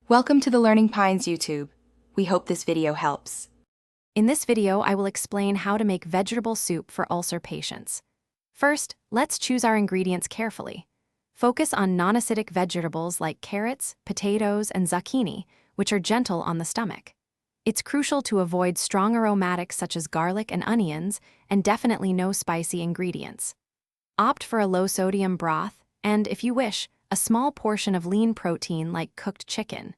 Welcome to the Learning Pines YouTube. We hope this video helps. In this video, I will explain how to make vegetable soup for ulcer patients. First, let's choose our ingredients carefully. Focus on non-acidic vegetables like carrots, potatoes, and zucchini, which are gentle on the stomach. It's crucial to avoid strong aromatics such as garlic and onions, and definitely no spicy ingredients. Opt for a low-sodium broth, and, if you wish, a small portion of lean protein like cooked chicken.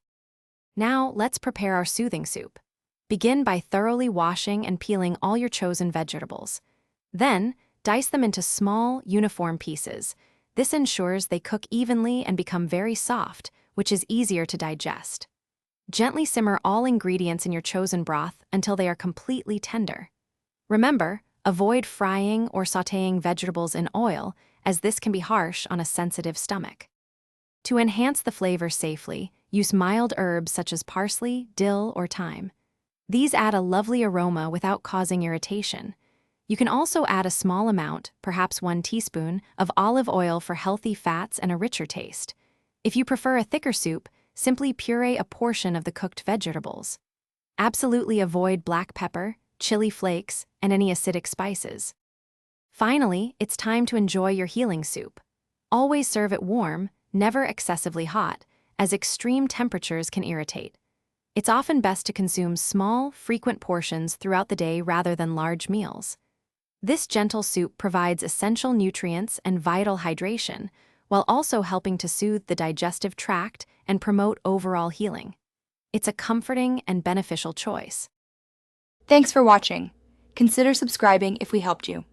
Now, let's prepare our soothing soup. Begin by thoroughly washing and peeling all your chosen vegetables. Then, dice them into small, uniform pieces. This ensures they cook evenly and become very soft, which is easier to digest. Gently simmer all ingredients in your chosen broth until they are completely tender. Remember, avoid frying or sautéing vegetables in oil, as this can be harsh on a sensitive stomach. To enhance the flavor safely, use mild herbs such as parsley, dill, or thyme. These add a lovely aroma without causing irritation. You can also add a small amount, perhaps 1 teaspoon, of olive oil for healthy fats and a richer taste. If you prefer a thicker soup, simply puree a portion of the cooked vegetables. Absolutely avoid black pepper, chili flakes, and any acidic spices. Finally, it's time to enjoy your healing soup. Always serve it warm, never excessively hot, as extreme temperatures can irritate. It's often best to consume small, frequent portions throughout the day rather than large meals. This gentle soup provides essential nutrients and vital hydration, while also helping to soothe the digestive tract and promote overall healing. It's a comforting and beneficial choice. Thanks for watching. Consider subscribing if we helped you.